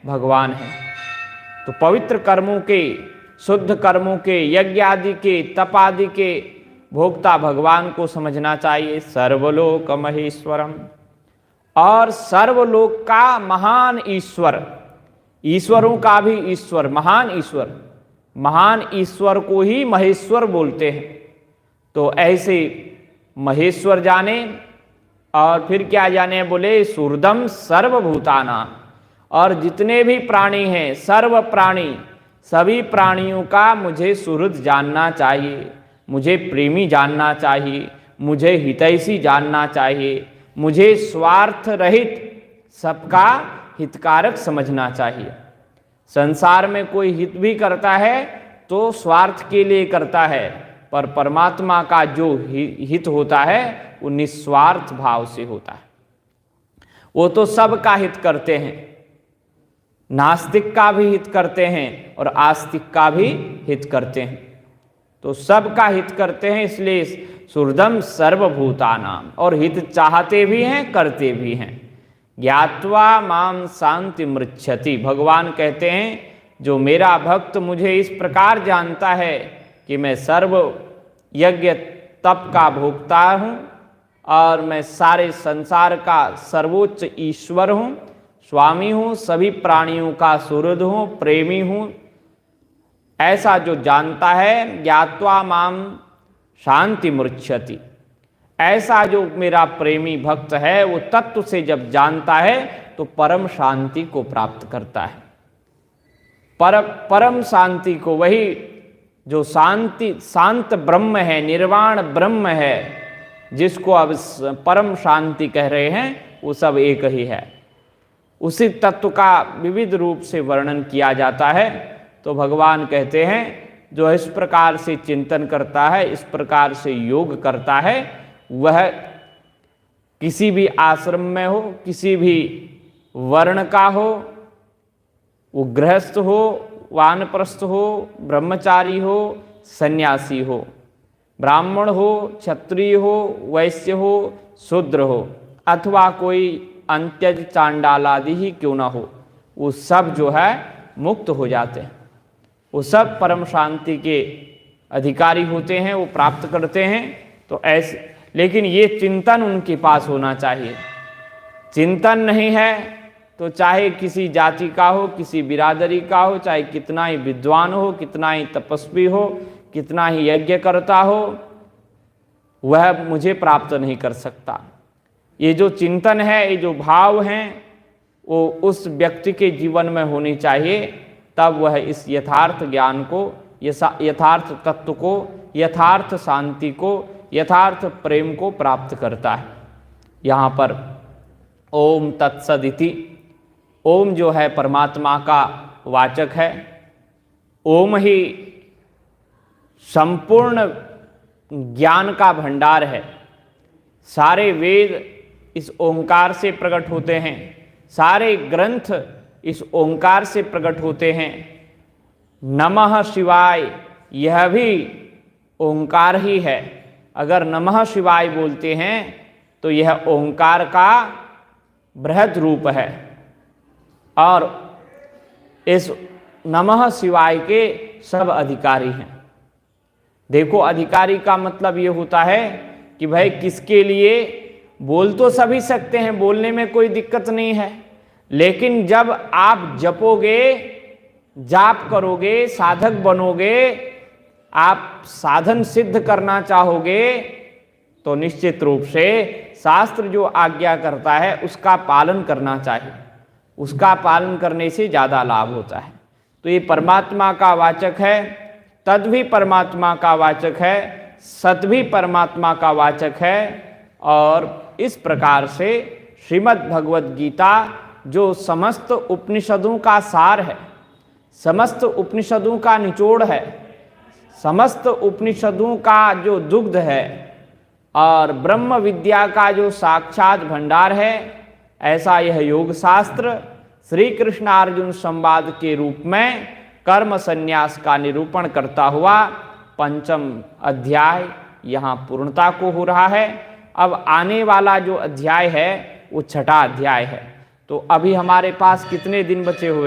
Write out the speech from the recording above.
भगवान हैं। तो पवित्र कर्मों के, शुद्ध कर्मों के, यज्ञ आदि के, तप आदि के भोक्ता भगवान को समझना चाहिए। सर्वलोक महेश्वरम, और सर्वलोक का महान ईश्वर, ईश्वरों का भी ईश्वर, महान ईश्वर, महान ईश्वर को ही महेश्वर बोलते हैं। तो ऐसे महेश्वर जाने, और फिर क्या जाने, बोले सुहृदम सर्वभूताना, और जितने भी प्राणी हैं, सर्व प्राणी, सभी प्राणियों का मुझे सुहृद जानना चाहिए, मुझे प्रेमी जानना चाहिए, मुझे हितैषी जानना चाहिए, मुझे स्वार्थ रहित सबका हितकारक समझना चाहिए। संसार में कोई हित भी करता है तो स्वार्थ के लिए करता है, पर परमात्मा का जो हित होता है वो निस्वार्थ भाव से होता है। वो तो सबका हित करते हैं, नास्तिक का भी हित करते हैं और आस्तिक का भी हित करते हैं, तो सबका हित करते हैं। इसलिए सुहृदम सर्वभूतानाम, और हित चाहते भी हैं, करते भी हैं। ज्ञात्वा माम शांति मृच्छति, भगवान कहते हैं जो मेरा भक्त मुझे इस प्रकार जानता है कि मैं सर्व यज्ञ तप का भोक्ता हूँ और मैं सारे संसार का सर्वोच्च ईश्वर हूँ, स्वामी हूँ, सभी प्राणियों का सुहृद हूँ, प्रेमी हूँ, ऐसा जो जानता है, ज्ञात्वा माम शांति मृच्छति, ऐसा जो मेरा प्रेमी भक्त है वो तत्व से जब जानता है तो परम शांति को प्राप्त करता है। परम शांति को, वही जो शांति, शांत ब्रह्म है, निर्वाण ब्रह्म है, जिसको अब परम शांति कह रहे हैं, वो सब एक ही है। उसी तत्व का विविध रूप से वर्णन किया जाता है। तो भगवान कहते हैं जो इस प्रकार से चिंतन करता है, इस प्रकार से योग करता है, वह किसी भी आश्रम में हो, किसी भी वर्ण का हो, वो गृहस्थ हो, वानप्रस्थ हो, ब्रह्मचारी हो, सन्यासी हो, ब्राह्मण हो, क्षत्रिय हो, वैश्य हो, शूद्र हो, अथवा कोई अंत्यज चांडाल आदि ही क्यों ना हो, वो सब जो है मुक्त हो जाते हैं। वो सब परम शांति के अधिकारी होते हैं, वो प्राप्त करते हैं। तो ऐसे, लेकिन ये चिंतन उनके पास होना चाहिए। चिंतन नहीं है तो चाहे किसी जाति का हो, किसी बिरादरी का हो, चाहे कितना ही विद्वान हो, कितना ही तपस्वी हो, कितना ही यज्ञ करता हो, वह मुझे प्राप्त नहीं कर सकता। ये जो चिंतन है, ये जो भाव हैं, वो उस व्यक्ति के जीवन में होनी चाहिए, तब वह इस यथार्थ ज्ञान को, यथार्थ तत्व को, यथार्थ शांति को, यथार्थ प्रेम को प्राप्त करता है। यहाँ पर ओम तत्सदिति, ओम जो है परमात्मा का वाचक है। ओम ही संपूर्ण ज्ञान का भंडार है। सारे वेद इस ओंकार से प्रकट होते हैं, सारे ग्रंथ इस ओंकार से प्रकट होते हैं। नमः शिवाय, यह भी ओंकार ही है। अगर नमः शिवाय बोलते हैं तो यह ओंकार का बृहद रूप है। और इस नमः शिवाय के सब अधिकारी हैं। देखो, अधिकारी का मतलब ये होता है कि भाई किसके लिए, बोल तो सभी सकते हैं, बोलने में कोई दिक्कत नहीं है, लेकिन जब आप जपोगे, जाप करोगे, साधक बनोगे, आप साधन सिद्ध करना चाहोगे, तो निश्चित रूप से शास्त्र जो आज्ञा करता है उसका पालन करना चाहिए। उसका पालन करने से ज़्यादा लाभ होता है। तो ये परमात्मा का वाचक है, तद भी परमात्मा का वाचक है, सत भी परमात्मा का वाचक है। और इस प्रकार से श्रीमद् भगवद गीता जो समस्त उपनिषदों का सार है, समस्त उपनिषदों का निचोड़ है, समस्त उपनिषदों का जो दुग्ध है और ब्रह्म विद्या का जो साक्षात भंडार है, ऐसा यह योग शास्त्र श्री कृष्ण अर्जुन संवाद के रूप में कर्म संन्यास का निरूपण करता हुआ पंचम अध्याय यहाँ पूर्णता को हो रहा है। अब आने वाला जो अध्याय है वो छठा अध्याय है। तो अभी हमारे पास कितने दिन बचे हुए?